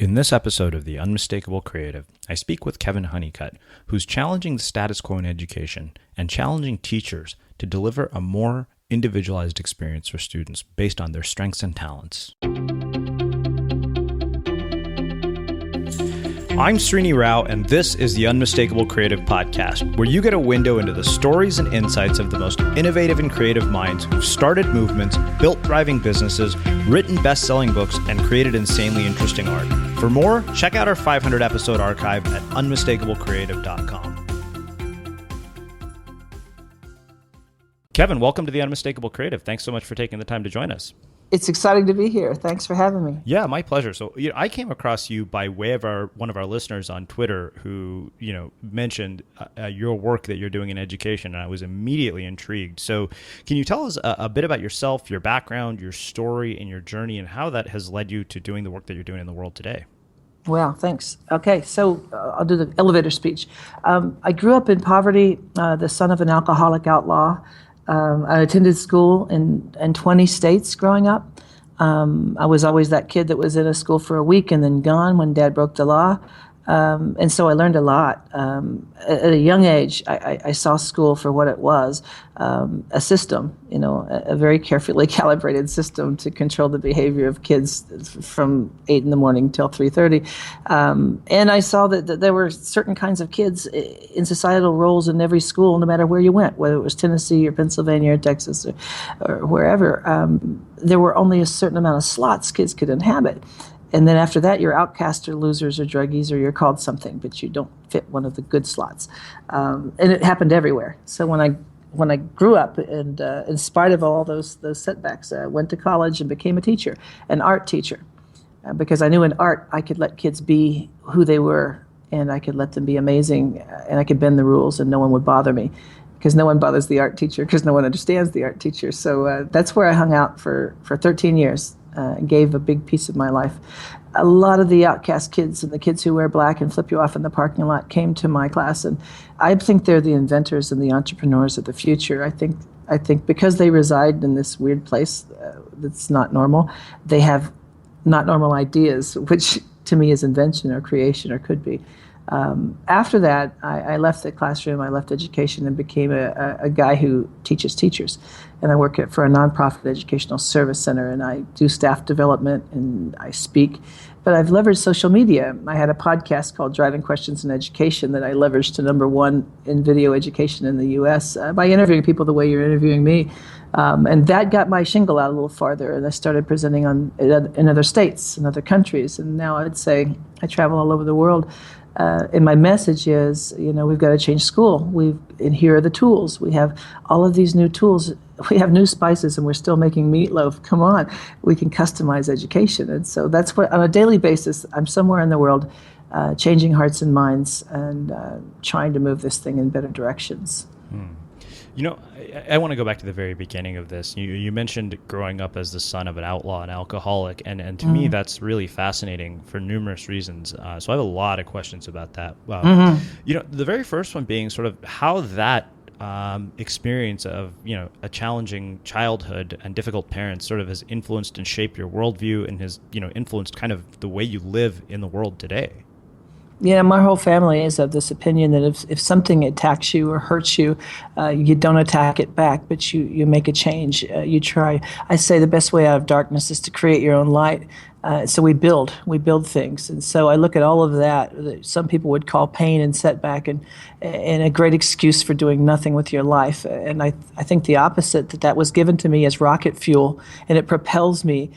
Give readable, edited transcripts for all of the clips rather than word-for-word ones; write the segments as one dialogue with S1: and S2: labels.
S1: In this episode of the Unmistakable Creative, I speak with Kevin Honeycutt, who's challenging the status quo in education and challenging teachers to deliver a more individualized experience for students based on their strengths and talents. I'm Srini Rao, and this is the Unmistakable Creative Podcast, where you get a window into the stories and insights of the most innovative and creative minds who've started movements, built thriving businesses, written best-selling books, and created insanely interesting art. For more, check out our 500-episode archive at unmistakablecreative.com. Kevin, welcome to the Unmistakable Creative. Thanks so much for taking the time to join us.
S2: It's exciting to be here. Thanks for having me.
S1: Yeah, my pleasure. So, I came across you by way of one of our listeners on Twitter who, mentioned your work that you're doing in education, and I was immediately intrigued. So, can you tell us a bit about yourself, your background, your story, and your journey, and how that has led you to doing the work that you're doing in the world today?
S2: Wow, thanks. Okay, so I'll do the elevator speech. I grew up in poverty, the son of an alcoholic outlaw. I attended school in 20 states growing up. I was always that kid that was in a school for a week and then gone when Dad broke the law. And so I learned a lot. At a young age, I saw school for what it was, a system, a very carefully calibrated system to control the behavior of kids from 8 in the morning till 3:30. And I saw that there were certain kinds of kids in societal roles in every school, no matter where you went, whether it was Tennessee or Pennsylvania or Texas or wherever. There were only a certain amount of slots kids could inhabit. And then after that, you're outcast or losers or druggies or you're called something, but you don't fit one of the good slots. And it happened everywhere. So when I grew up, and in spite of all those setbacks, I went to college and became a teacher, an art teacher, because I knew in art I could let kids be who they were, and I could let them be amazing, and I could bend the rules, and no one would bother me. Because no one bothers the art teacher, because no one understands the art teacher. So that's where I hung out for 13 years. Gave a big piece of my life. A lot of the outcast kids and the kids who wear black and flip you off in the parking lot came to my class, and I think they're the inventors and the entrepreneurs of the future. I think because they reside in this weird place that's not normal, they have not normal ideas, which to me is invention or creation or could be. After that, I left the classroom, I left education and became a guy who teaches teachers. And I work for a nonprofit educational service center, and I do staff development and I speak. But I've leveraged social media. I had a podcast called Driving Questions in Education that I leveraged to #1 in video education in the U.S. By interviewing people the way you're interviewing me. And that got my shingle out a little farther, and I started presenting in other states and other countries. And now I'd say I travel all over the world. And my message is, we've got to change school. And here are the tools. We have all of these new tools. We have new spices, and we're still making meatloaf. Come on, we can customize education. And so that's what, on a daily basis, I'm somewhere in the world changing hearts and minds and trying to move this thing in better directions.
S1: I want to go back to the very beginning of this. You mentioned growing up as the son of an outlaw and alcoholic, and to me that's really fascinating for numerous reasons. So I have a lot of questions about that. The very first one being sort of how that experience of a challenging childhood and difficult parents sort of has influenced and shaped your worldview and has influenced kind of the way you live in the world today.
S2: Yeah, my whole family is of this opinion that if something attacks you or hurts you, you don't attack it back, but you make a change. You try. I say the best way out of darkness is to create your own light. So we build things. And so I look at all of that some people would call pain and setback and a great excuse for doing nothing with your life. And I think the opposite, that was given to me as rocket fuel, and it propels me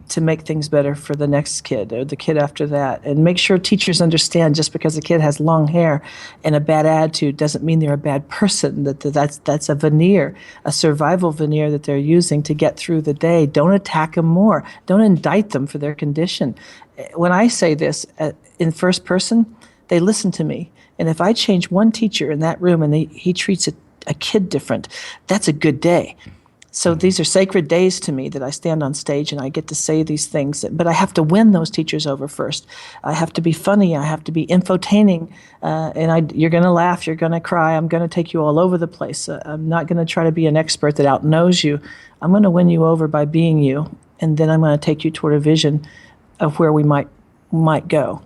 S2: to make things better for the next kid or the kid after that. And make sure teachers understand just because a kid has long hair and a bad attitude doesn't mean they're a bad person, that's a veneer, a survival veneer that they're using to get through the day. Don't attack them more. Don't indict them for their condition. When I say this in first person, they listen to me. And if I change one teacher in that room and he treats a kid different, that's a good day. So these are sacred days to me that I stand on stage and I get to say these things. But I have to win those teachers over first. I have to be funny. I have to be infotaining. You're going to laugh. You're going to cry. I'm going to take you all over the place. I'm not going to try to be an expert that outknows you. I'm going to win you over by being you. And then I'm going to take you toward a vision of where we might might go.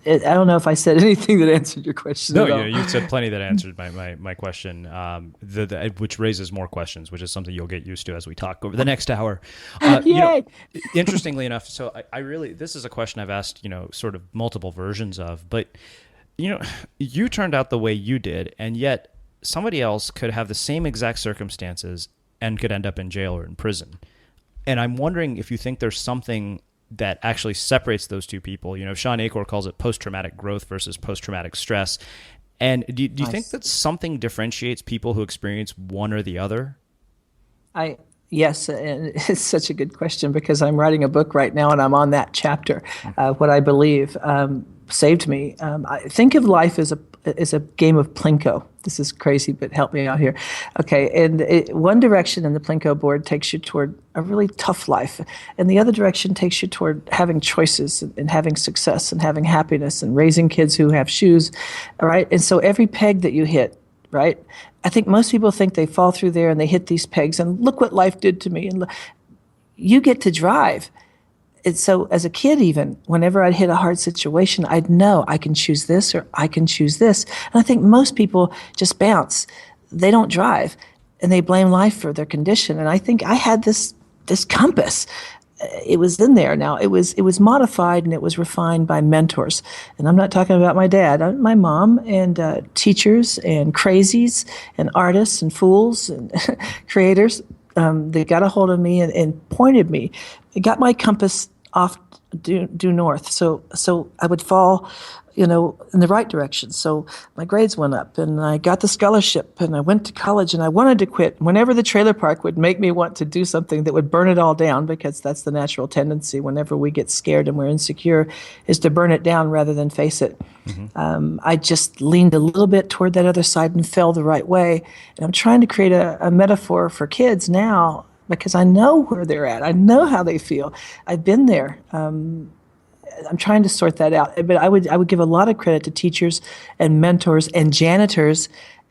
S2: I don't know if I said anything that answered your question.
S1: No,
S2: at all.
S1: you said plenty that answered my question, which raises more questions, which is something you'll get used to as we talk over the next hour.
S2: Yay!
S1: Interestingly enough, so I really, this is a question I've asked, sort of multiple versions of, but, you turned out the way you did, and yet somebody else could have the same exact circumstances and could end up in jail or in prison. And I'm wondering if you think there's something that actually separates those two people. Sean Acor calls it post-traumatic growth versus post-traumatic stress. And do you think that something differentiates people who experience one or the other?
S2: Yes, and it's such a good question because I'm writing a book right now and I'm on that chapter. What I believe saved me. I think of life as a game of Plinko. This is crazy, but help me out here. Okay, and one direction in the Plinko board takes you toward a really tough life, and the other direction takes you toward having choices and having success and having happiness and raising kids who have shoes, all right? And so every peg that you hit, right? I think most people think they fall through there and they hit these pegs, and look what life did to me. And you get to drive. And so as a kid even, whenever I'd hit a hard situation, I'd know I can choose this or I can choose this. And I think most people just bounce. They don't drive, and they blame life for their condition. And I think I had this compass. It was in there. Now, it was modified and it was refined by mentors. And I'm not talking about my dad, my mom, and teachers and crazies and artists and fools and creators. They got a hold of me and pointed me. It got my compass off due north. So I would fall, in the right direction. So my grades went up and I got the scholarship and I went to college and I wanted to quit. Whenever the trailer park would make me want to do something that would burn it all down, because that's the natural tendency whenever we get scared and we're insecure, is to burn it down rather than face it. Mm-hmm. I just leaned a little bit toward that other side and fell the right way. And I'm trying to create a metaphor for kids now because I know where they're at. I know how they feel. I've been there. I'm trying to sort that out. But I would give a lot of credit to teachers and mentors and janitors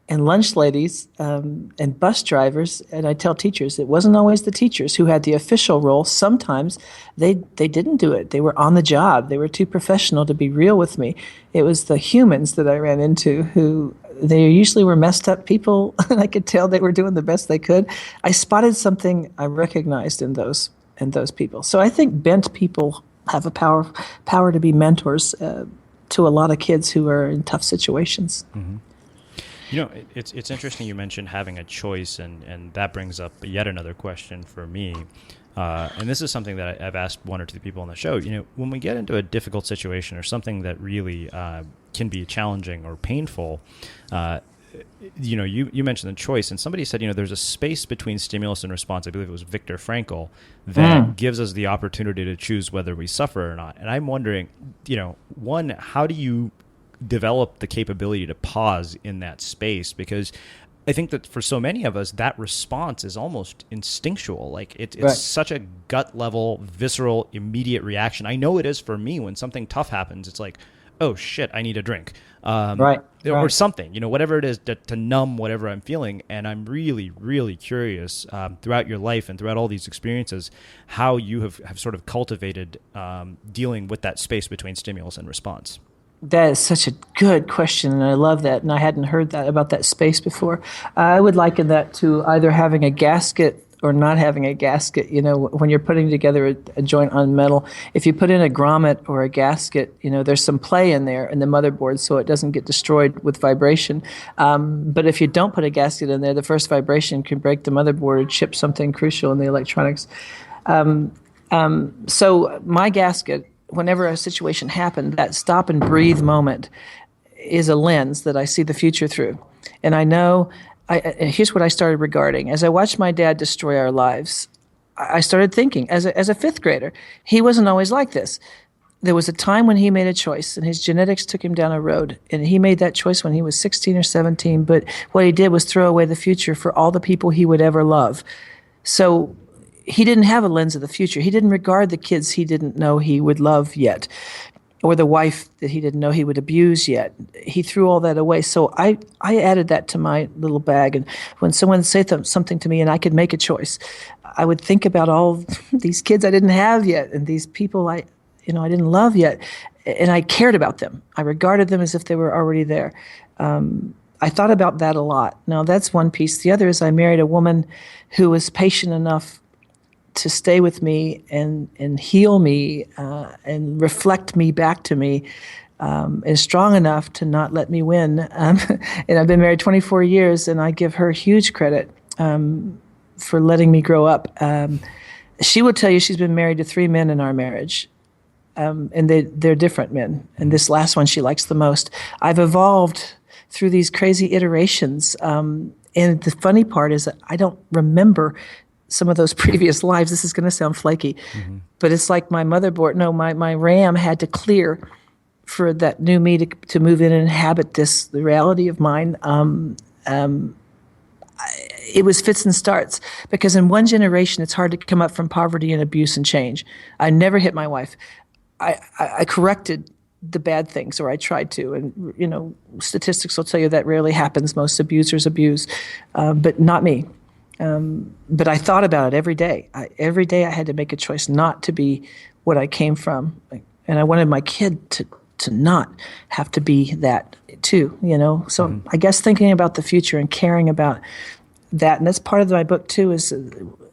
S2: and lunch ladies and bus drivers. And I tell teachers, it wasn't always the teachers who had the official role. Sometimes they didn't do it. They were on the job. They were too professional to be real with me. It was the humans that I ran into who they usually were messed up people, and I could tell they were doing the best they could. I spotted something I recognized in those people. So I think bent people have a power to be mentors to a lot of kids who are in tough situations.
S1: Mm-hmm. It's interesting you mentioned having a choice, and that brings up yet another question for me. And this is something that I've asked one or two people on the show. When we get into a difficult situation or something that really can be challenging or painful, you mentioned the choice, and somebody said, there's a space between stimulus and response. I believe it was Viktor Frankl that gives us the opportunity to choose whether we suffer or not. And I'm wondering, one, how do you develop the capability to pause in that space? Because I think that for so many of us, that response is almost instinctual. Like it's right. Such a gut level, visceral, immediate reaction. I know it is for me when something tough happens. It's like, oh shit, I need a drink, or something, whatever it is to numb whatever I'm feeling. And I'm really, really curious throughout your life and throughout all these experiences, how you have sort of cultivated dealing with that space between stimulus and response.
S2: That is such a good question, and I love that, and I hadn't heard that about that space before. I would liken that to either having a gasket or not having a gasket. When you're putting together a joint on metal, if you put in a grommet or a gasket, there's some play in there in the motherboard so it doesn't get destroyed with vibration. But if you don't put a gasket in there, the first vibration can break the motherboard or chip something crucial in the electronics. So my gasket, whenever a situation happened, that stop and breathe moment is a lens that I see the future through. And I know, here's what I started regarding. As I watched my dad destroy our lives, I started thinking, as a fifth grader, he wasn't always like this. There was a time when he made a choice, and his genetics took him down a road. And he made that choice when he was 16 or 17, but what he did was throw away the future for all the people he would ever love. So he didn't have a lens of the future. He didn't regard the kids he didn't know he would love yet, or the wife that he didn't know he would abuse yet. He threw all that away. So I added that to my little bag. And when someone said something to me and I could make a choice, I would think about all these kids I didn't have yet and these people I didn't love yet, and I cared about them. I regarded them as if they were already there. I thought about that a lot. Now, that's one piece. The other is I married a woman who was patient enough to stay with me and heal me and reflect me back to me, and strong enough to not let me win. And I've been married 24 years, and I give her huge credit for letting me grow up. She will tell you she's been married to 3 men in our marriage, and they're different men. And this last one she likes the most. I've evolved through these crazy iterations. And the funny part is that I don't remember some of those previous lives. This is going to sound flaky, but it's like my motherboard. No, my RAM had to clear for that new me to move in and inhabit the reality of mine. It was fits and starts, because in one generation it's hard to come up from poverty and abuse and change. I never hit my wife. I corrected the bad things, or I tried to, and statistics will tell you that rarely happens. Most abusers abuse, but not me. But I thought about it every day. Every day I had to make a choice not to be what I came from, and I wanted my kid to not have to be that too. So I guess thinking about the future and caring about that, and that's part of my book too, is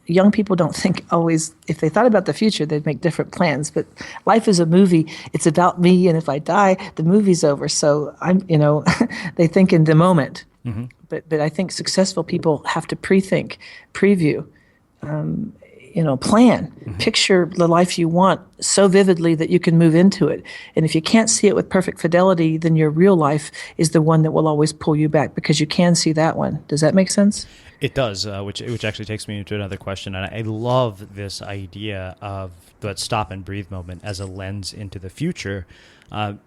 S2: young people don't think always, if they thought about the future, they'd make different plans. But life is a movie. It's about me, and if I die, the movie's over. So they think in the moment. But I think successful people have to pre-think, preview, plan, picture the life you want so vividly that you can move into it. And if you can't see it with perfect fidelity, then your real life is the one that will always pull you back, because you can see that one. Does that make sense?
S1: It does, which actually takes me into another question. And I love this idea of that stop and breathe moment as a lens into the future. I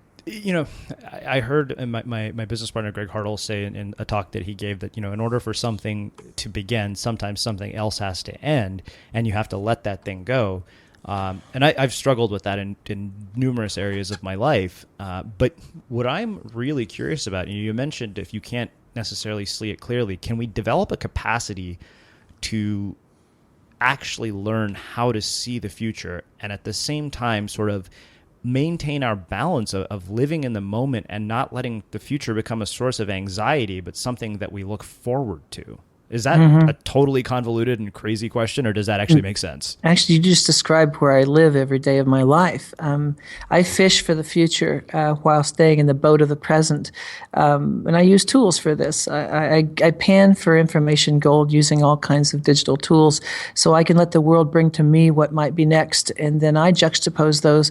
S1: heard my business partner, Greg Hartle, say in a talk that he gave that, in order for something to begin, sometimes something else has to end, and you have to let that thing go. And I've struggled with that in numerous areas of my life. But what I'm really curious about, you mentioned if you can't necessarily see it clearly, can we develop a capacity to actually learn how to see the future and at the same time sort of maintain our balance of living in the moment and not letting the future become a source of anxiety, but something that we look forward to? Is that a totally convoluted and crazy question, or does that actually make sense?
S2: Actually, you just described where I live every day of my life. I fish for the future while staying in the boat of the present, and I use tools for this. I pan for information gold using all kinds of digital tools so I can let the world bring to me what might be next, and then I juxtapose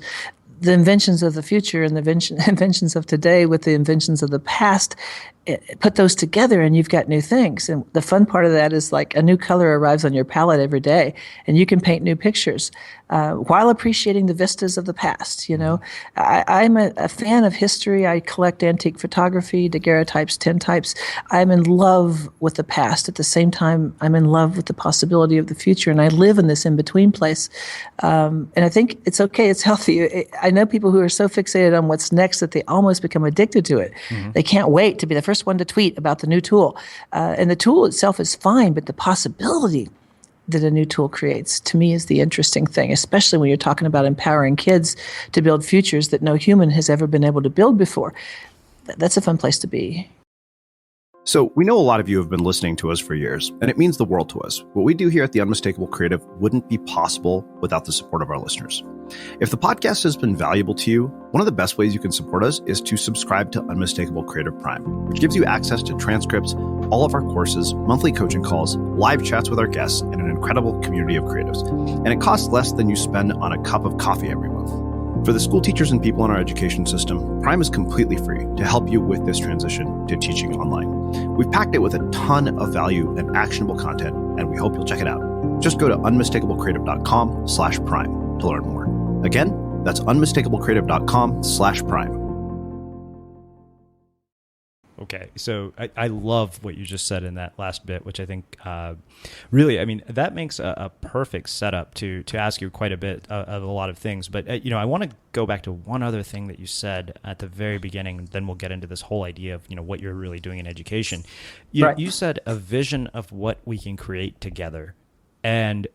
S2: the inventions of the future and the inventions of today with the inventions of the past, put those together and you've got new things. And the fun part of that is like a new color arrives on your palette every day and you can paint new pictures while appreciating the vistas of the past. I'm a fan of history. I collect antique photography, daguerreotypes, tintypes. I'm in love with the past. At the same time, I'm in love with the possibility of the future. And I live in this in-between place. And I think it's okay. It's healthy. I know people who are so fixated on what's next that they almost become addicted to it. They can't wait to be the first one to tweet about the new tool. And the tool itself is fine, but the possibility that a new tool creates, to me, is the interesting thing, especially when you're talking about empowering kids to build futures that no human has ever been able to build before. That's a fun place to be.
S3: So we know a lot of you have been listening to us for years, and it means the world to us. What we do here at the Unmistakable Creative wouldn't be possible without the support of our listeners. If the podcast has been valuable to you, one of the best ways you can support us is to subscribe to Unmistakable Creative Prime, which gives you access to transcripts, all of our courses, monthly coaching calls, live chats with our guests, and an incredible community of creatives. And it costs less than you spend on a cup of coffee every month. For the school teachers and people in our education system, Prime is completely free to help you with this transition to teaching online. We've packed it with a ton of value and actionable content, and we hope you'll check it out. Just go to unmistakablecreative.com/prime to learn more. Again, that's unmistakablecreative.com/prime.
S1: Okay, so I love what you just said in that last bit, which I think really, that makes a perfect setup to ask you quite a bit of a lot of things. But, I want to go back to one other thing that you said at the very beginning, and then we'll get into this whole idea of, what you're really doing in education. You said a vision of what we can create together. And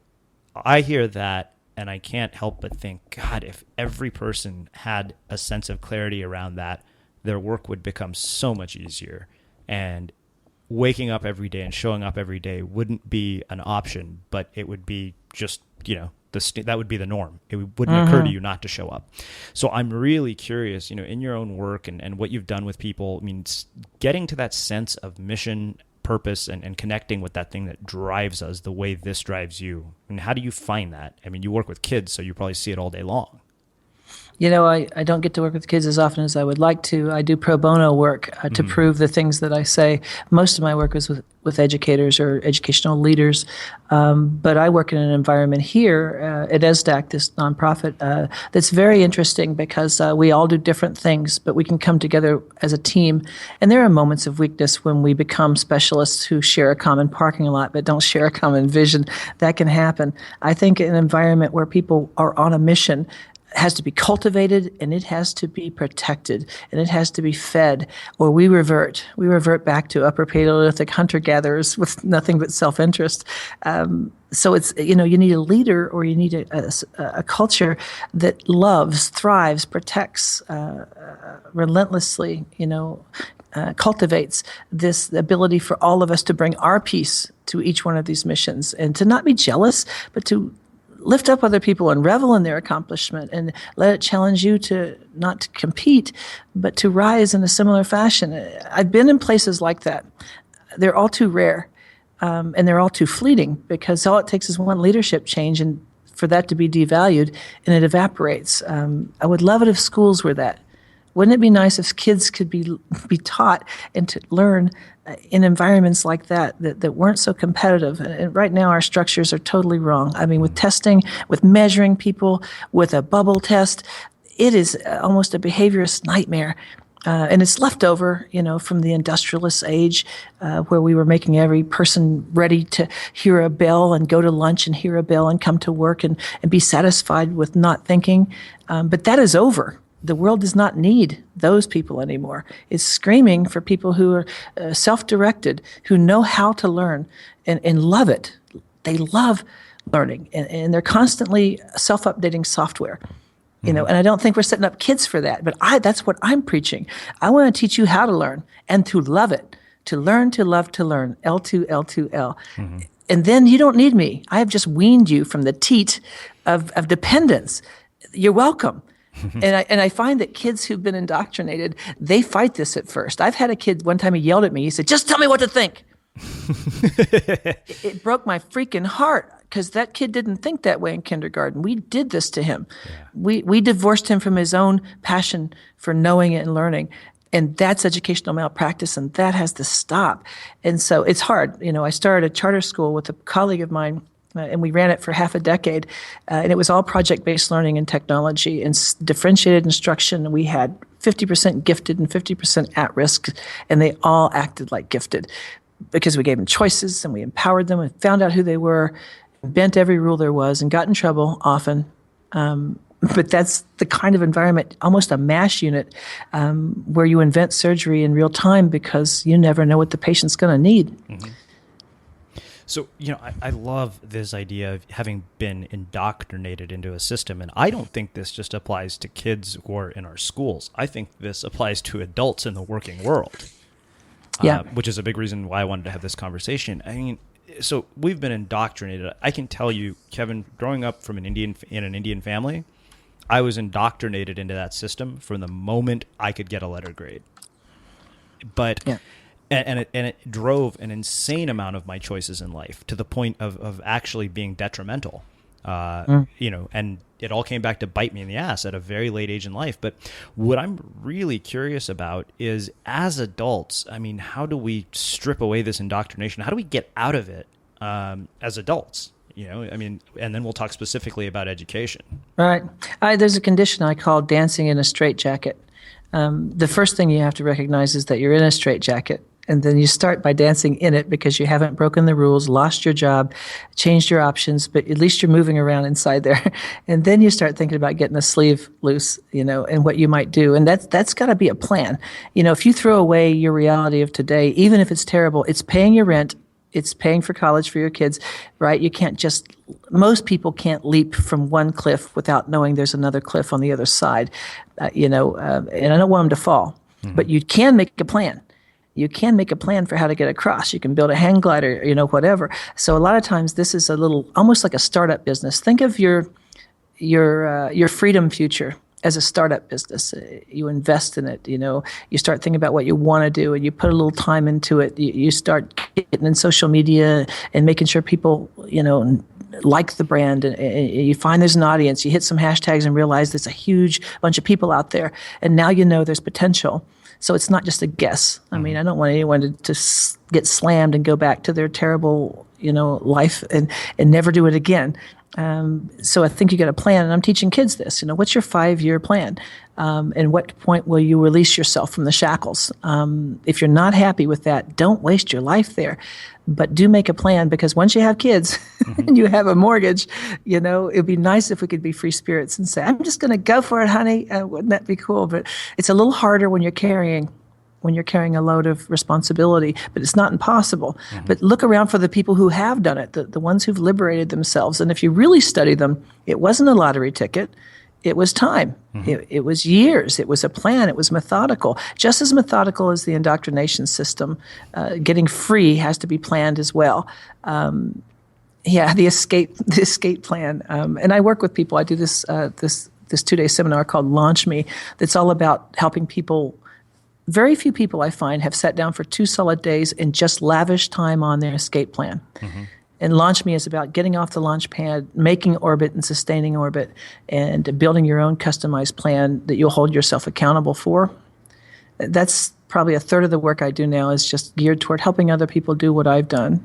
S1: I hear that and I can't help but think, God, if every person had a sense of clarity around that, their work would become so much easier. And waking up every day and showing up every day wouldn't be an option, but it would be just, that would be the norm. It wouldn't occur to you not to show up. So I'm really curious, in your own work and what you've done with people, I mean, getting to that sense of mission, purpose, and connecting with that thing that drives us the way this drives you. And how do you find that? I mean, you work with kids, so you probably see it all day long.
S2: I don't get to work with kids as often as I would like to. I do pro bono work to prove the things that I say. Most of my work is with educators or educational leaders, but I work in an environment here at ESDAC, this nonprofit, that's very interesting because we all do different things, but we can come together as a team. And there are moments of weakness when we become specialists who share a common parking lot but don't share a common vision. That can happen. I think an environment where people are on a mission has to be cultivated, and it has to be protected, and it has to be fed, or we revert back to upper Paleolithic hunter-gatherers with nothing but self-interest. So it's, you need a leader, or you need a culture that loves, thrives, protects relentlessly, cultivates this ability for all of us to bring our piece to each one of these missions, and to not be jealous, but to lift up other people and revel in their accomplishment, and let it challenge you to not to compete, but to rise in a similar fashion. I've been in places like that. They're all too rare, and they're all too fleeting, because all it takes is one leadership change and for that to be devalued, and it evaporates. I would love it if schools were that. Wouldn't it be nice if kids could be taught and to learn in environments like that weren't so competitive? And right now our structures are totally wrong. I mean, with testing, with measuring people, with a bubble test, it is almost a behaviorist nightmare. And it's left over, from the industrialist age, where we were making every person ready to hear a bell and go to lunch and hear a bell and come to work and be satisfied with not thinking. But that is over. The world does not need those people anymore. It's screaming for people who are self-directed, who know how to learn and love it. They love learning, and they're constantly self-updating software. And I don't think we're setting up kids for that, but that's what I'm preaching. I want to teach you how to learn and to love it, to learn, to love, to learn, L2, L2, L. And then you don't need me. I have just weaned you from the teat of dependence. You're welcome. And I find that kids who've been indoctrinated, they fight this at first. I've had a kid, one time he yelled at me, he said, "Just tell me what to think." It broke my freaking heart, because that kid didn't think that way in kindergarten. We did this to him. Yeah. We divorced him from his own passion for knowing and learning. And that's educational malpractice, and that has to stop. And so it's hard. I started a charter school with a colleague of mine, and we ran it for half a decade, and it was all project-based learning and technology and differentiated instruction. We had 50% gifted and 50% at risk, and they all acted like gifted because we gave them choices and we empowered them and found out who they were, bent every rule there was, and got in trouble often. But that's the kind of environment, almost a MASH unit, where you invent surgery in real time because you never know what the patient's going to need. Mm-hmm.
S1: So, I love this idea of having been indoctrinated into a system. And I don't think this just applies to kids or in our schools. I think this applies to adults in the working world, which is a big reason why I wanted to have this conversation. I mean, so we've been indoctrinated. I can tell you, Kevin, growing up in an Indian family, I was indoctrinated into that system from the moment I could get a letter grade. But... Yeah. And it drove an insane amount of my choices in life to the point of actually being detrimental, and it all came back to bite me in the ass at a very late age in life. But what I'm really curious about is, as adults, I mean, how do we strip away this indoctrination? How do we get out of it as adults? And then we'll talk specifically about education.
S2: Right. There's a condition I call dancing in a straitjacket. The first thing you have to recognize is that you're in a straitjacket. And then you start by dancing in it because you haven't broken the rules, lost your job, changed your options, but at least you're moving around inside there. And then you start thinking about getting a sleeve loose, and what you might do. And that's got to be a plan. If you throw away your reality of today, even if it's terrible, it's paying your rent, It's paying for college for your kids, right? Most people can't leap from one cliff without knowing there's another cliff on the other side, and I don't want them to fall, but you can make a plan. You can make a plan for how to get across. You can build a hang glider, whatever. So a lot of times this is almost like a startup business. Think of your freedom future as a startup business. You invest in it, you start thinking about what you want to do, and you put a little time into it. You start getting in social media and making sure people, like the brand, and you find there's an audience. You hit some hashtags and realize there's a huge bunch of people out there, and now there's potential. So it's not just a guess. I mean, I don't want anyone to get slammed and go back to their terrible, life and never do it again. So I think you got a plan, and I'm teaching kids this. What's your 5-year plan? And what point will you release yourself from the shackles? If you're not happy with that, don't waste your life there. But do make a plan, because once you have kids and you have a mortgage, it'd be nice if we could be free spirits and say, I'm just going to go for it, honey. Wouldn't that be cool? But it's a little harder when you're carrying a load of responsibility, but it's not impossible. But look around for the people who have done it, the ones who've liberated themselves. And if you really study them, it wasn't a lottery ticket. It was time. It was years. It was a plan. It was methodical, just as methodical as the indoctrination system. Getting free has to be planned as well. The escape plan. And I work with people. I do this 2-day seminar called Launch Me. That's all about helping people. Very few people, I find, have sat down for 2 solid days and just lavished time on their escape plan. And Launch Me is about getting off the launch pad, making orbit and sustaining orbit, and building your own customized plan that you'll hold yourself accountable for. That's probably a third of the work I do now is just geared toward helping other people do what I've done.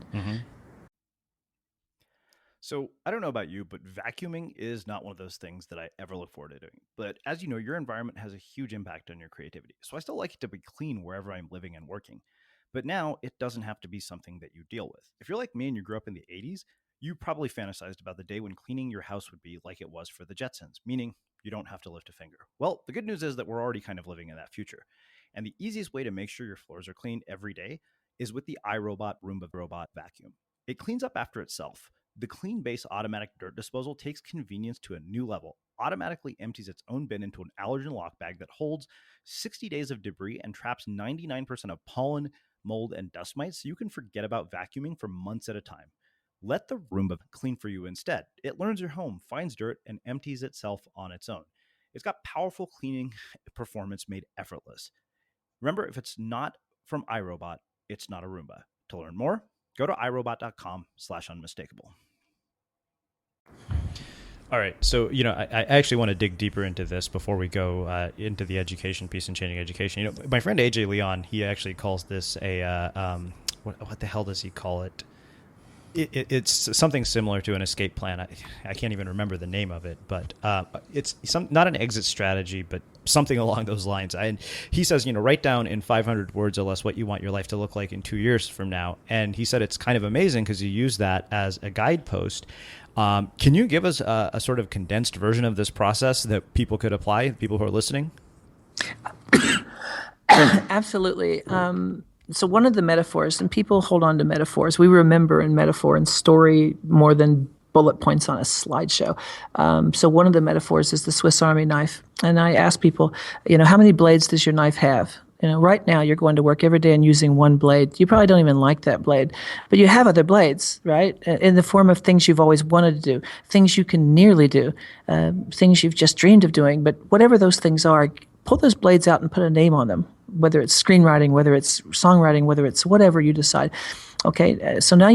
S3: So I don't know about you, but vacuuming is not one of those things that I ever look forward to doing. But as you know, your environment has a huge impact on your creativity. So I still like it to be clean wherever I'm living and working. But now it doesn't have to be something that you deal with. If you're like me and you grew up in the 80s, you probably fantasized about the day when cleaning your house would be like it was for the Jetsons, meaning you don't have to lift a finger. Well, the good news is that we're already kind of living in that future. And the easiest way to make sure your floors are clean every day is with the iRobot Roomba Robot Vacuum. It cleans up after itself. The Clean Base automatic dirt disposal takes convenience to a new level, automatically empties its own bin into an allergen lock bag that holds 60 days of debris and traps 99% of pollen, mold, and dust mites, so you can forget about vacuuming for months at a time. Let the Roomba clean for you instead. It learns your home, finds dirt, and empties itself on its own. It's got powerful cleaning performance made effortless. Remember, if it's not from iRobot, it's not a Roomba. To learn more, go to irobot.com/unmistakable.
S1: All right. So, I actually want to dig deeper into this before we go into the education piece and changing education. My friend AJ Leon, he actually calls this what the hell does he call it? It's something similar to an escape plan. I can't even remember the name of it, but it's not an exit strategy, but something along those lines. And he says, write down in 500 words or less what you want your life to look like in 2 years from now. And he said it's kind of amazing because you use that as a guidepost. Can you give us a sort of condensed version of this process that people could apply, people who are listening?
S2: Absolutely. So one of the metaphors, and people hold on to metaphors, we remember in metaphor and story more than bullet points on a slideshow. So one of the metaphors is the Swiss Army knife. And I ask people, how many blades does your knife have? Right now you're going to work every day and using one blade. You probably don't even like that blade, but you have other blades, right? In the form of things you've always wanted to do, things you can nearly do, things you've just dreamed of doing. But whatever those things are, pull those blades out and put a name on them, whether it's screenwriting, whether it's songwriting, whether it's whatever you decide. Okay, so now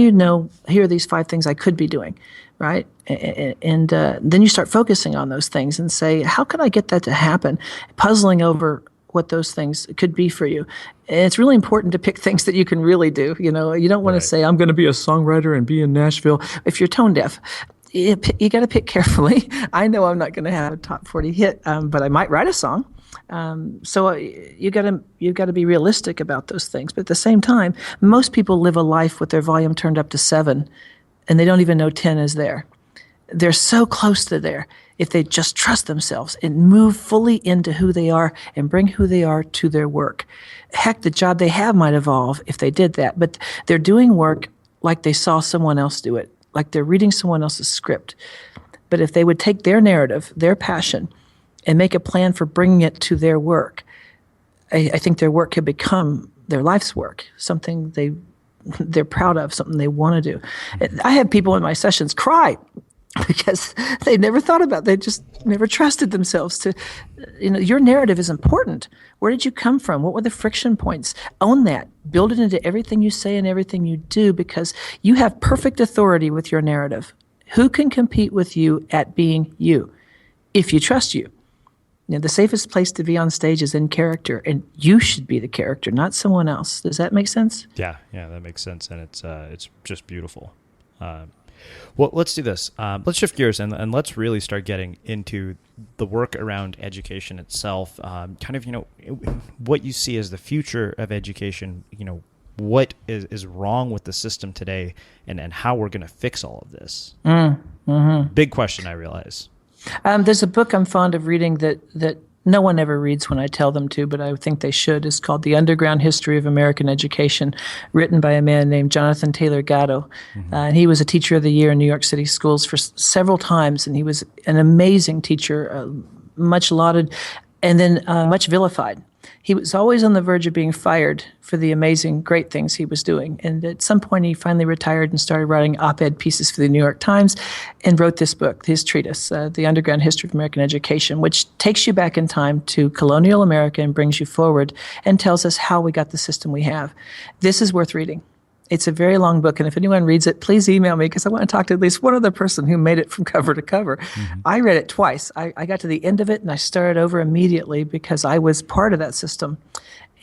S2: here are these 5 things I could be doing, right? And then you start focusing on those things and say, how can I get that to happen? Puzzling over what those things could be for you. And it's really important to pick things that you can really do. You don't want to say, I'm going to be a songwriter and be in Nashville. If you're tone deaf, you got to pick carefully. I know I'm not going to have a top 40 hit, but I might write a song. So you got to be realistic about those things. But at the same time, most people live a life with their volume turned up to 7, and they don't even know 10 is there. They're so close to there. If they just trust themselves and move fully into who they are and bring who they are to their work. Heck, the job they have might evolve if they did that, but they're doing work like they saw someone else do it, like they're reading someone else's script. But if they would take their narrative, their passion, and make a plan for bringing it to their work, I think their work could become their life's work, something they're proud of, something they want to do. I have people in my sessions cry because they never thought about it. They just never trusted themselves to, your narrative is important. Where did you come from? What were the friction points? Own that. Build it into everything you say and everything you do, because you have perfect authority with your narrative. Who can compete with you at being you if you trust you? The safest place to be on stage is in character, and you should be the character, not someone else. Does that make sense?
S1: Yeah, that makes sense, and it's just beautiful. Well, let's do this. Let's shift gears and let's really start getting into the work around education itself. Kind of, what you see as the future of education. What is wrong with the system today, and how we're going to fix all of this. Big question, I realize.
S2: There's a book I'm fond of reading that no one ever reads when I tell them to, but I think they should. It's called The Underground History of American Education, written by a man named Jonathan Taylor Gatto. And he was a Teacher of the Year in New York City schools for several times, and he was an amazing teacher, much lauded, and then much vilified. He was always on the verge of being fired for the amazing, great things he was doing. And at some point, he finally retired and started writing op-ed pieces for the New York Times and wrote this book, his treatise, The Underground History of American Education, which takes you back in time to colonial America and brings you forward and tells us how we got the system we have. This is worth reading. It's a very long book, and if anyone reads it, please email me, because I want to talk to at least one other person who made it from cover to cover. I read it twice. I got to the end of it, and I started over immediately because I was part of that system.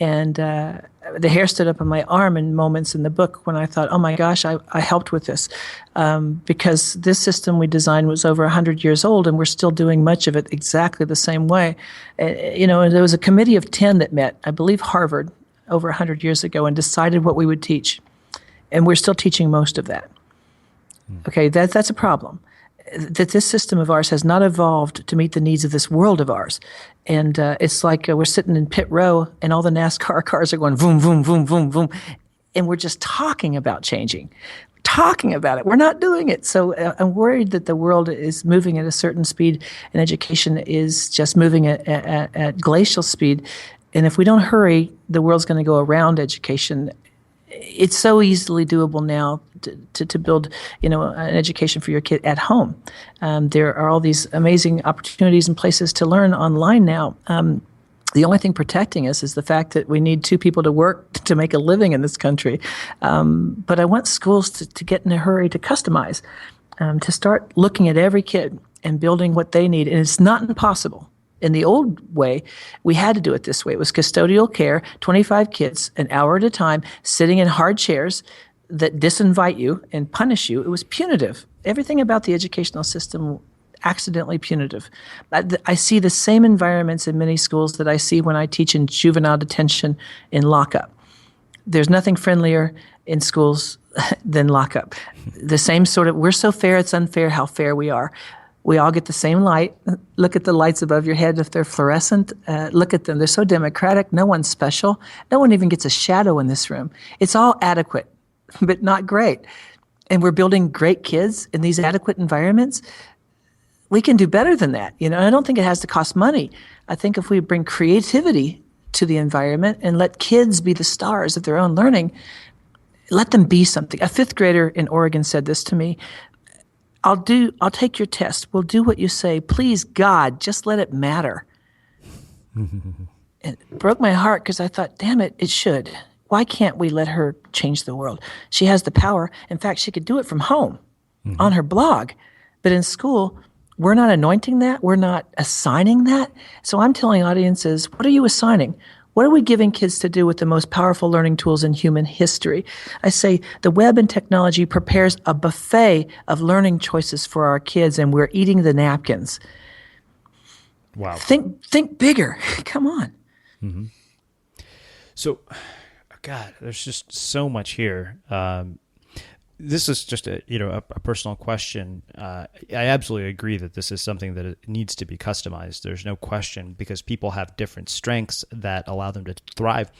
S2: And the hair stood up on my arm in moments in the book when I thought, oh my gosh, I helped with this. Because this system we designed was over 100 years old, and we're still doing much of it exactly the same way. And there was a committee of 10 that met, I believe Harvard, over 100 years ago, and decided what we would teach. And we're still teaching most of that. Okay, that's a problem. That this system of ours has not evolved to meet the needs of this world of ours. And it's like we're sitting in pit row, and all the NASCAR cars are going boom, boom, boom, boom, boom. And we're just talking about changing, talking about it. We're not doing it. So I'm worried that the world is moving at a certain speed, and education is just moving at glacial speed. And if we don't hurry, the world's going to go around education. It's so easily doable now to build, an education for your kid at home. There are all these amazing opportunities and places to learn online now. The only thing protecting us is the fact that we need two people to work to make a living in this country. But I want schools to get in a hurry to customize, to start looking at every kid and building what they need. And it's not impossible. In the old way, we had to do it this way. It was custodial care, 25 kids, an hour at a time, sitting in hard chairs that disinvite you and punish you. It was punitive. Everything about the educational system, accidentally punitive. I see the same environments in many schools that I see when I teach in juvenile detention in lockup. There's nothing friendlier in schools than lockup. The same sort of, we're so fair, it's unfair how fair we are. We all get the same light. Look at the lights above your head. If they're fluorescent, look at them. They're so democratic. No one's special. No one even gets a shadow in this room. It's all adequate, but not great. And we're building great kids in these adequate environments. We can do better than that. I don't think it has to cost money. I think if we bring creativity to the environment and let kids be the stars of their own learning, let them be something. A fifth grader in Oregon said this to me. I'll take your test. We'll do what you say. Please, God, just let it matter. It broke my heart because I thought, damn it, it should. Why can't we let her change the world? She has the power. In fact, she could do it from home on her blog. But in school, we're not anointing that. We're not assigning that. So I'm telling audiences, what are you assigning? What are we giving kids to do with the most powerful learning tools in human history? I say the web and technology prepares a buffet of learning choices for our kids, and we're eating the napkins.
S1: Wow.
S2: Think bigger. Come on.
S1: Mm-hmm. So, God, there's just so much here. This is just a personal question. I absolutely agree that this is something that needs to be customized. There's no question, because people have different strengths that allow them to thrive.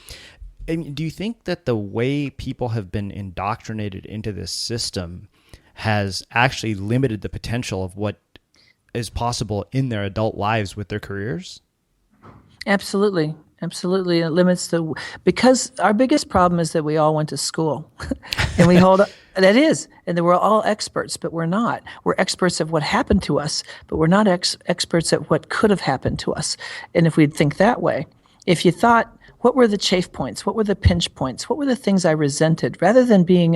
S1: I mean, do you think that the way people have been indoctrinated into this system has actually limited the potential of what is possible in their adult lives with their careers?
S2: Absolutely. Absolutely. It limits because our biggest problem is that we all went to school and we that is, and we're all experts, but we're not. We're experts of what happened to us, but we're not experts at what could have happened to us. And if we'd think that way, if you thought, what were the chafe points? What were the pinch points? What were the things I resented? Rather than being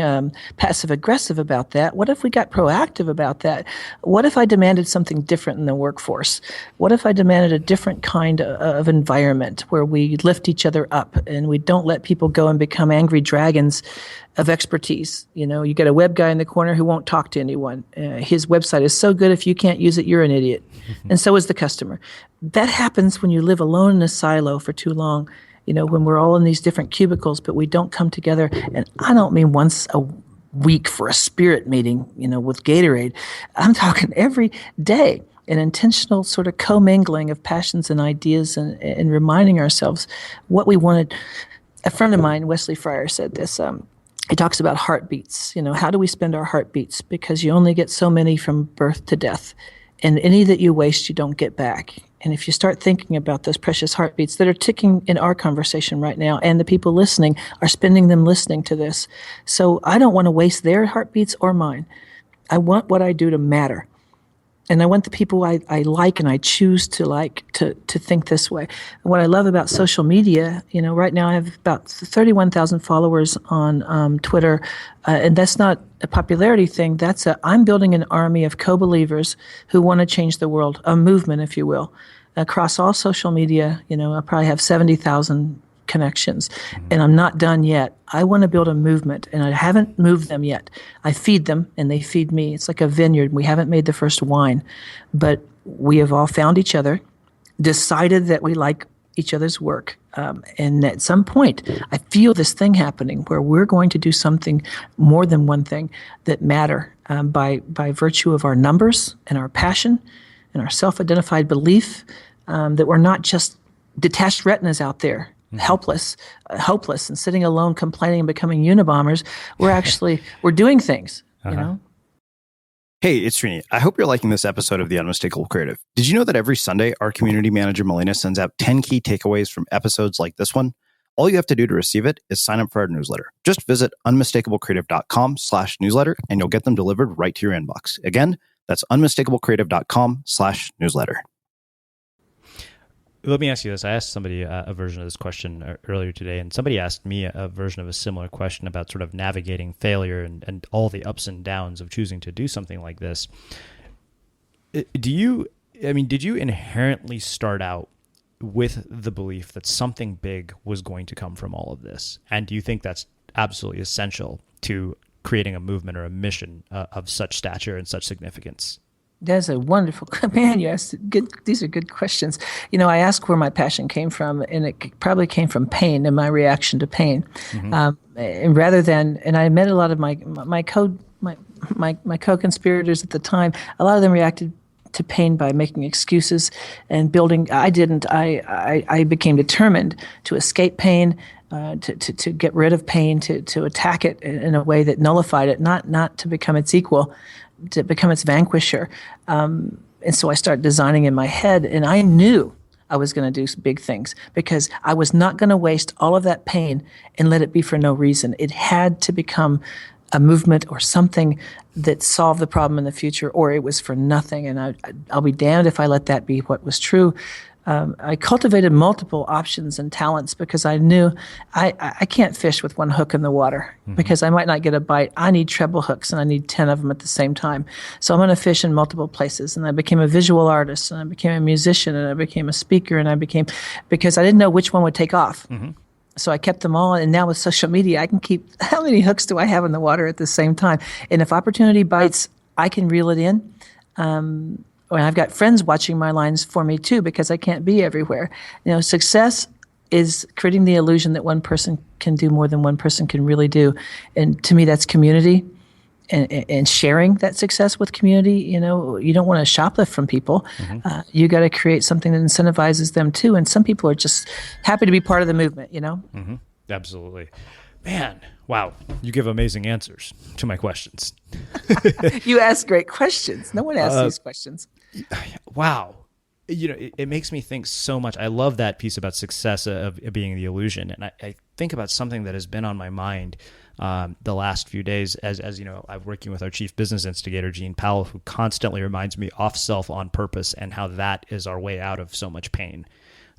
S2: passive aggressive about that, what if we got proactive about that? What if I demanded something different in the workforce? What if I demanded a different kind of environment where we lift each other up and we don't let people go and become angry dragons of expertise? You know, you got a web guy in the corner who won't talk to anyone. His website is so good, if you can't use it, you're an idiot. And so is the customer. That happens when you live alone in a silo for too long. You know, when we're all in these different cubicles, but we don't come together. And I don't mean once a week for a spirit meeting, you know, with Gatorade. I'm talking every day, an intentional sort of commingling of passions and ideas and reminding ourselves what we wanted. A friend of mine, Wesley Fryer, said this. He talks about heartbeats. You know, how do we spend our heartbeats? Because you only get so many from birth to death. And any that you waste, you don't get back. And if you start thinking about those precious heartbeats that are ticking in our conversation right now, and the people listening are spending them listening to this. So I don't want to waste their heartbeats or mine. I want what I do to matter. And I want the people I like and I choose to like to think this way. And what I love about social media, you know, right now I have about 31,000 followers on Twitter, and that's not a popularity thing. I'm building an army of co-believers who want to change the world, a movement, if you will, across all social media. You know, I probably have 70,000 connections, and I'm not done yet. I want to build a movement, and I haven't moved them yet. I feed them, and they feed me. It's like a vineyard. We haven't made the first wine, but we have all found each other, decided that we like each other's work, and at some point, I feel this thing happening where we're going to do something more than one thing that matter by virtue of our numbers and our passion and our self-identified belief that we're not just detached retinas out there, helpless, hopeless, and sitting alone, complaining and becoming Unabombers. We're doing things, you know?
S3: Hey, it's Srini. I hope you're liking this episode of The Unmistakable Creative. Did you know that every Sunday, our community manager, Melina, sends out 10 key takeaways from episodes like this one? All you have to do to receive it is sign up for our newsletter. Just visit unmistakablecreative.com/newsletter, and you'll get them delivered right to your inbox. Again, that's unmistakablecreative.com/newsletter.
S1: Let me ask you this. I asked somebody a version of this question earlier today, and somebody asked me a version of a similar question about sort of navigating failure and all the ups and downs of choosing to do something like this. Did you inherently start out with the belief that something big was going to come from all of this? And do you think that's absolutely essential to creating a movement or a mission of such stature and such significance?
S2: That's a wonderful, man, you asked these are good questions. You know, I asked where my passion came from, and it probably came from pain and my reaction to pain. And I met a lot of my co-conspirators at the time. A lot of them reacted to pain by making excuses and building. I didn't. I became determined to escape pain, to get rid of pain, to attack it in a way that nullified it, not to become its equal, to become its vanquisher. And so I started designing in my head, and I knew I was going to do big things because I was not going to waste all of that pain and let it be for no reason. It had to become a movement or something that solved the problem in the future, or it was for nothing. And I'll be damned if I let that be what was true. I cultivated multiple options and talents because I knew I can't fish with one hook in the water because I might not get a bite. I need treble hooks, and I need 10 of them at the same time. So I'm going to fish in multiple places. And I became a visual artist, and I became a musician, and I became a speaker, and because I didn't know which one would take off. So I kept them all. And now with social media, I can keep, how many hooks do I have in the water at the same time? And if opportunity bites, I can reel it in. And I've got friends watching my lines for me too, because I can't be everywhere. You know, success is creating the illusion that one person can do more than one person can really do. And to me, that's community and sharing that success with community. You know, you don't want to shoplift from people. You got to create something that incentivizes them too. And some people are just happy to be part of the movement, you know?
S1: Absolutely. Man, wow. You give amazing answers to my questions.
S2: You ask great questions. No one asks these questions.
S1: Wow. It makes me think so much. I love that piece about success of being the illusion. And I think about something that has been on my mind the last few days as you know, I'm working with our chief business instigator, Gene Powell, who constantly reminds me off self on purpose and how that is our way out of so much pain.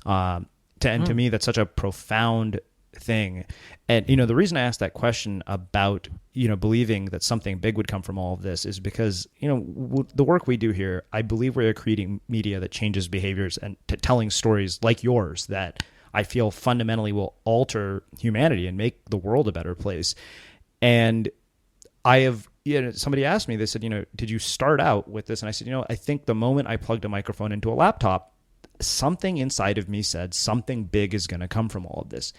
S1: To me, that's such a profound thing. And, the reason I asked that question about, believing that something big would come from all of this is because, the work we do here, I believe we're creating media that changes behaviors and telling stories like yours that I feel fundamentally will alter humanity and make the world a better place. And I have, somebody asked me, they said, did you start out with this? And I said, I think the moment I plugged a microphone into a laptop, something inside of me said something big is going to come from all of this.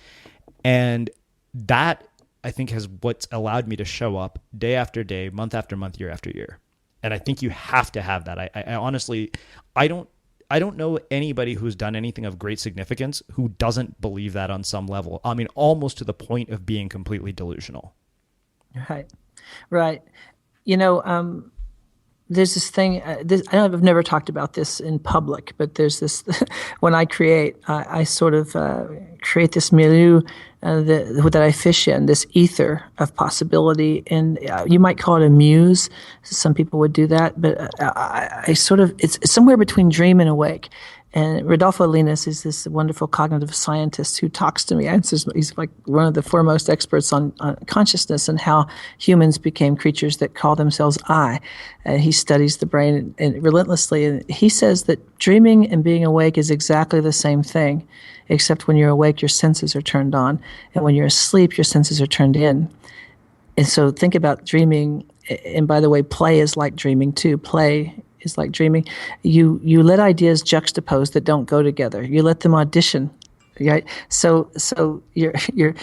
S1: And that, I think, has what's allowed me to show up day after day, month after month, year after year. And I think you have to have that. I honestly, I don't know anybody who's done anything of great significance who doesn't believe that on some level. I mean, almost to the point of being completely delusional.
S2: Right. There's this thing, I've never talked about this in public, but there's this, when I create, I sort of create this milieu that I fish in, this ether of possibility. And you might call it a muse. Some people would do that, but I sort of, it's somewhere between dream and awake. And Rodolfo Linus is this wonderful cognitive scientist who talks to me. He's like one of the foremost experts on consciousness and how humans became creatures that call themselves I. He studies the brain and relentlessly. And he says that dreaming and being awake is exactly the same thing, except when you're awake, your senses are turned on. And when you're asleep, your senses are turned in. And so think about dreaming. And by the way, play is like dreaming too. Play is like dreaming. You let ideas juxtapose that don't go together. You let them audition, right? So your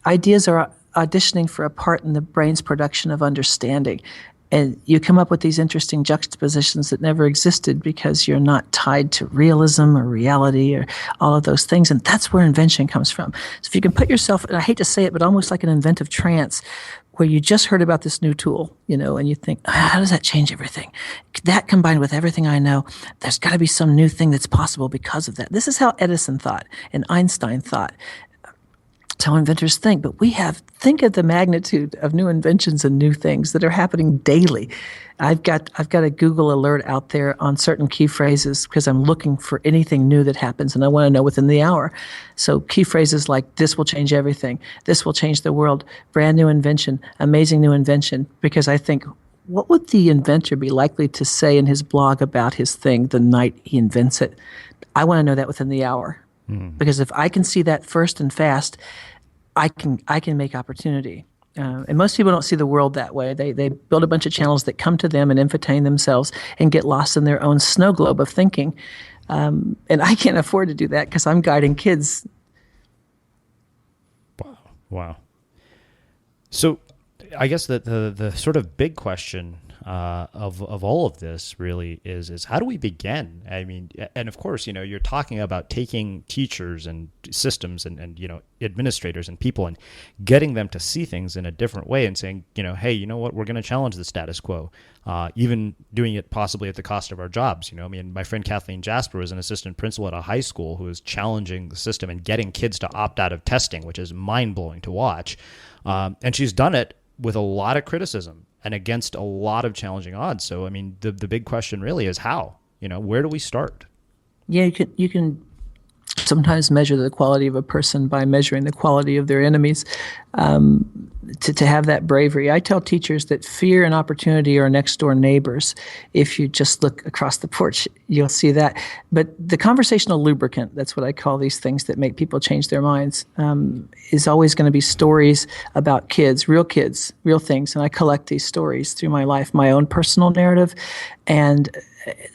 S2: ideas are auditioning for a part in the brain's production of understanding. And you come up with these interesting juxtapositions that never existed because you're not tied to realism or reality or all of those things. And that's where invention comes from. So if you can put yourself, and I hate to say it, but almost like an inventive trance, where you just heard about this new tool, and you think, how does that change everything? That combined with everything I know, there's got to be some new thing that's possible because of that. This is how Edison thought and Einstein thought. It's how inventors think. But think of the magnitude of new inventions and new things that are happening daily. I've got a Google alert out there on certain key phrases because I'm looking for anything new that happens and I want to know within the hour. So key phrases like this will change everything, this will change the world, brand new invention, amazing new invention, because I think, what would the inventor be likely to say in his blog about his thing the night he invents it? I want to know that within the hour. Because if I can see that first and fast, I can make opportunity. And most people don't see the world that way. They build a bunch of channels that come to them and entertain themselves and get lost in their own snow globe of thinking. And I can't afford to do that because I'm guiding kids.
S1: Wow. So I guess the sort of big question of all of this really is how do we begin? I mean, and of course, you're talking about taking teachers and systems and administrators and people and getting them to see things in a different way and saying, hey, you know what, we're going to challenge the status quo, even doing it possibly at the cost of our jobs. My friend Kathleen Jasper was an assistant principal at a high school who was challenging the system and getting kids to opt out of testing, which is mind-blowing to watch. And she's done it with a lot of criticism and against a lot of challenging odds. So, I mean, the big question really is how, where do we start?
S2: Yeah, you can sometimes measure the quality of a person by measuring the quality of their enemies. To have that bravery. I tell teachers that fear and opportunity are next door neighbors. If you just look across the porch, you'll see that. But the conversational lubricant, that's what I call these things that make people change their minds, is always going to be stories about kids, real things. And I collect these stories through my life, my own personal narrative, and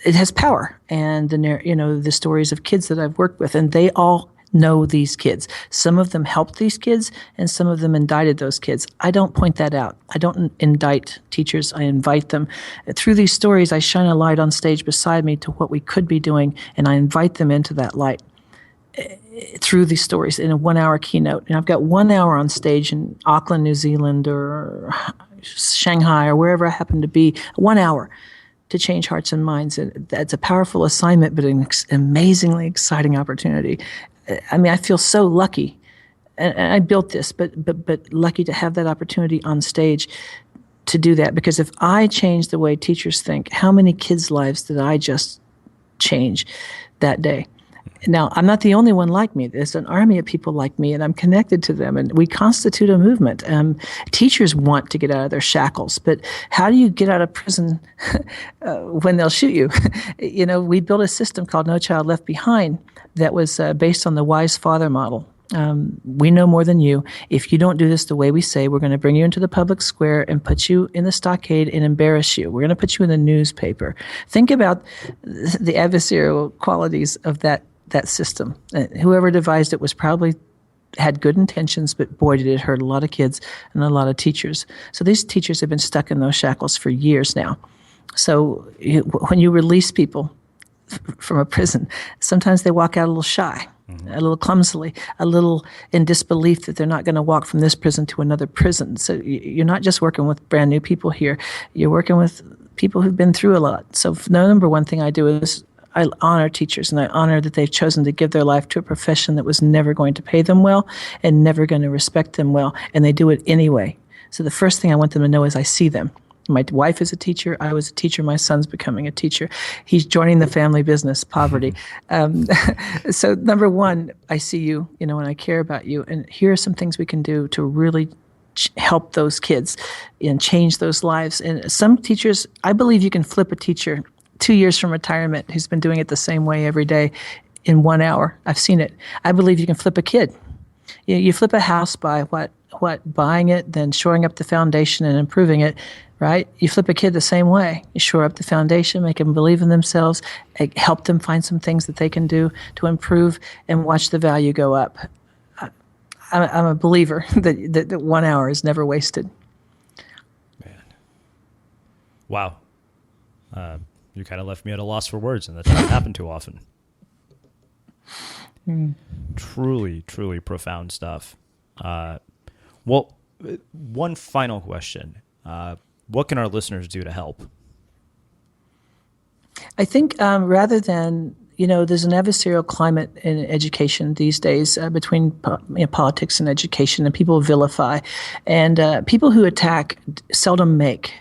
S2: it has power. And the stories of kids that I've worked with, and they all know these kids. Some of them helped these kids, and some of them indicted those kids. I don't point that out. I don't indict teachers. I invite them. Through these stories, I shine a light on stage beside me to what we could be doing, and I invite them into that light. through these stories in a 1-hour keynote. And I've got 1 hour on stage in Auckland, New Zealand, or Shanghai, or wherever I happen to be, 1 hour to change hearts and minds. And that's a powerful assignment, but an amazingly exciting opportunity. I mean, I feel so lucky. And I built this, but lucky to have that opportunity on stage to do that. Because if I change the way teachers think, how many kids' lives did I just change that day? Now, I'm not the only one like me. There's an army of people like me, and I'm connected to them, and we constitute a movement. Teachers want to get out of their shackles, but how do you get out of prison when they'll shoot you? We built a system called No Child Left Behind that was based on the wise father model. We know more than you. If you don't do this the way we say, we're going to bring you into the public square and put you in the stockade and embarrass you. We're going to put you in the newspaper. Think about the adversarial qualities of that system. Whoever devised it was probably had good intentions, but boy, did it hurt a lot of kids and a lot of teachers. So these teachers have been stuck in those shackles for years now. So when you release people from a prison, sometimes they walk out a little shy, a little clumsily, a little in disbelief that they're not going to walk from this prison to another prison. So you're not just working with brand new people here. You're working with people who've been through a lot. So the number one thing I do is I honor teachers, and I honor that they've chosen to give their life to a profession that was never going to pay them well and never going to respect them well, and they do it anyway. So the first thing I want them to know is I see them. My wife is a teacher. I was a teacher. My son's becoming a teacher. He's joining the family business, poverty. So number one, I see you, and I care about you. And here are some things we can do to really help those kids and change those lives. And some teachers, I believe you can flip a teacher 2 years from retirement who's been doing it the same way every day in 1 hour. I've seen it. I believe you can flip a kid. You flip a house by what? Buying it, then shoring up the foundation and improving it, right? You flip a kid the same way. You shore up the foundation, make them believe in themselves, help them find some things that they can do to improve, and watch the value go up. I'm a believer that 1 hour is never wasted.
S1: Man. Wow. You kind of left me at a loss for words, and that doesn't happen too often. Truly, truly profound stuff. Well, one final question. What can our listeners do to help?
S2: I think rather than, there's an adversarial climate in education these days between politics and education, and people vilify. And people who attack seldom make.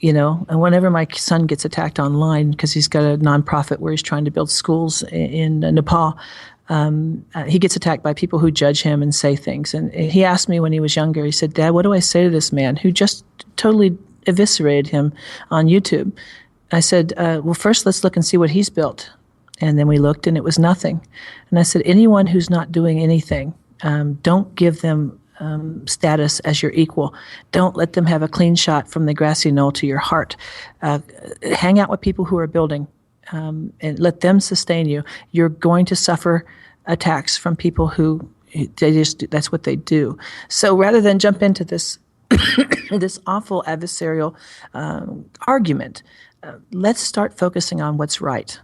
S2: And whenever my son gets attacked online because he's got a nonprofit where he's trying to build schools in Nepal, he gets attacked by people who judge him and say things. And he asked me when he was younger, he said, "Dad, what do I say to this man who just totally eviscerated him on YouTube?" I said, well, first let's look and see what he's built. And then we looked, and it was nothing. And I said, anyone who's not doing anything, don't give them status as your equal. Don't let them have a clean shot from the grassy knoll to your heart. Hang out with people who are building, and let them sustain you. You're going to suffer attacks from people who that's what they do. So rather than jump into this this awful adversarial argument, let's start focusing on what's right,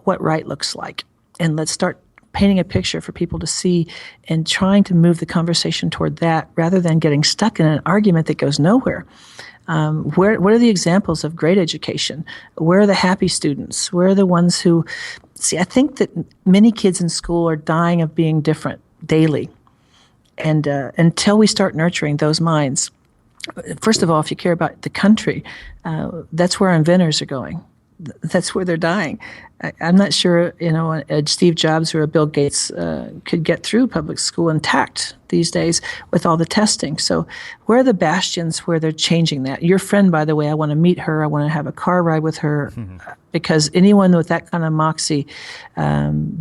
S2: what right looks like, and let's start painting a picture for people to see and trying to move the conversation toward that rather than getting stuck in an argument that goes nowhere. What are the examples of great education? Where are the happy students? Where are the ones who... See, I think that many kids in school are dying of being different daily. And until we start nurturing those minds, first of all, if you care about the country, that's where our inventors are going. That's where they're dying. I'm not sure, a Steve Jobs or a Bill Gates could get through public school intact these days with all the testing. So where are the bastions where they're changing that? Your friend, by the way, I want to meet her. I want to have a car ride with her because anyone with that kind of moxie,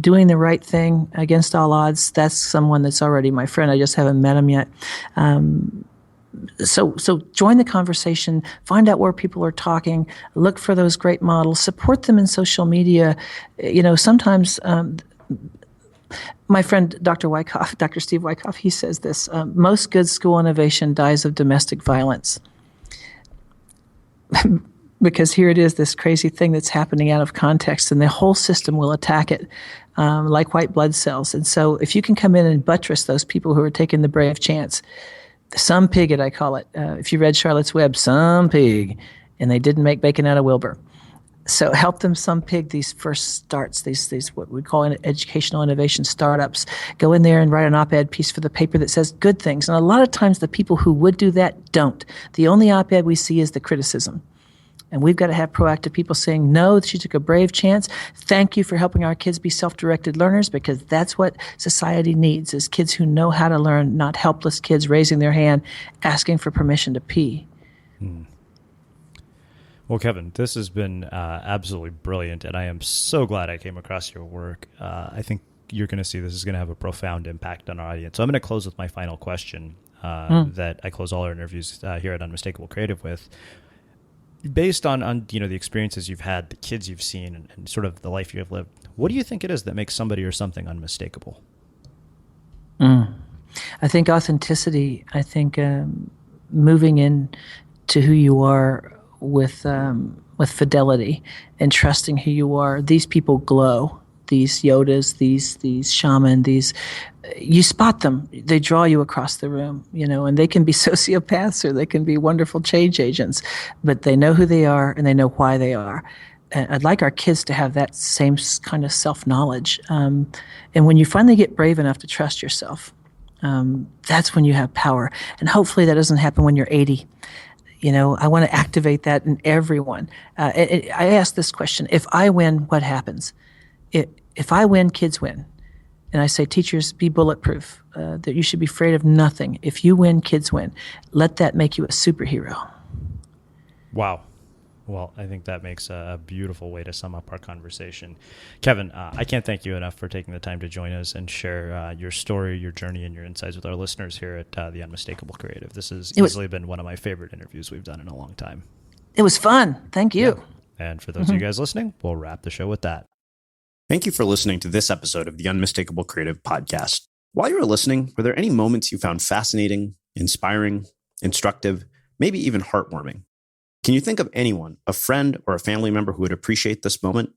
S2: doing the right thing against all odds, that's someone that's already my friend. I just haven't met him yet. So join the conversation, find out where people are talking, look for those great models, support them in social media. Sometimes my friend Dr. Steve Wyckoff, he says this, most good school innovation dies of domestic violence. Because here it is, this crazy thing that's happening out of context, and the whole system will attack it. like white blood cells. And so if you can come in and buttress those people who are taking the brave chance, some pig it, I call it. If you read Charlotte's Web, some pig, and they didn't make bacon out of Wilbur. So help them some pig these first starts, these what we call educational innovation startups. Go in there and write an op-ed piece for the paper that says good things. And a lot of times the people who would do that don't. The only op-ed we see is the criticism. And we've got to have proactive people saying, no, she took a brave chance. Thank you for helping our kids be self-directed learners, because that's what society needs, is kids who know how to learn, not helpless kids raising their hand, asking for permission to pee.
S1: Well, Kevin, this has been absolutely brilliant, and I am so glad I came across your work. I think you're going to see this is going to have a profound impact on our audience. So I'm going to close with my final question that I close all our interviews here at Unmistakable Creative with. Based on the experiences you've had, the kids you've seen, and sort of the life you've lived, what do you think it is that makes somebody or something unmistakable?
S2: I think authenticity. I think moving in to who you are with fidelity and trusting who you are. These people glow. These Yodas, these shaman, you spot them. They draw you across the room, and they can be sociopaths or they can be wonderful change agents, but they know who they are and they know why they are. And I'd like our kids to have that same kind of self-knowledge. And when you finally get brave enough to trust yourself, that's when you have power. And hopefully that doesn't happen when you're 80. I want to activate that in everyone. I ask this question: if I win, what happens? If I win, kids win. And I say, teachers, be bulletproof, that you should be afraid of nothing. If you win, kids win. Let that make you a superhero.
S1: Wow. Well, I think that makes a beautiful way to sum up our conversation. Kevin, I can't thank you enough for taking the time to join us and share your story, your journey, and your insights with our listeners here at the Unmistakable Creative. This has easily been one of my favorite interviews we've done in a long time.
S2: It was fun. Thank you.
S1: Yeah. And for those of you guys listening, we'll wrap the show with that.
S3: Thank you for listening to this episode of the Unmistakable Creative Podcast. While you were listening, were there any moments you found fascinating, inspiring, instructive, maybe even heartwarming? Can you think of anyone, a friend or a family member who would appreciate this moment?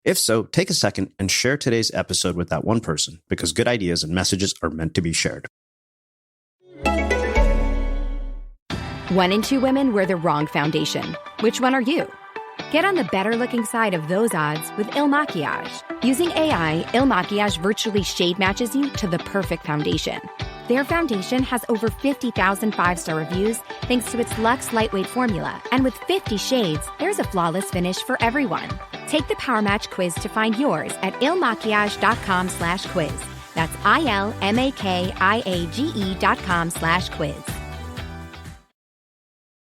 S3: If so, take a second and share today's episode with that one person, because good ideas and messages are meant to be shared.
S4: 1 in 2 women wear the wrong foundation. Which one are you? Get on the better-looking side of those odds with Il Makiage. Using AI, Il Makiage virtually shade matches you to the perfect foundation. Their foundation has over 50,000 5-star reviews thanks to its luxe lightweight formula. And with 50 shades, there's a flawless finish for everyone. Take the Power Match quiz to find yours at ilmakiage.com/quiz. That's ILMAKIAGE.com/quiz.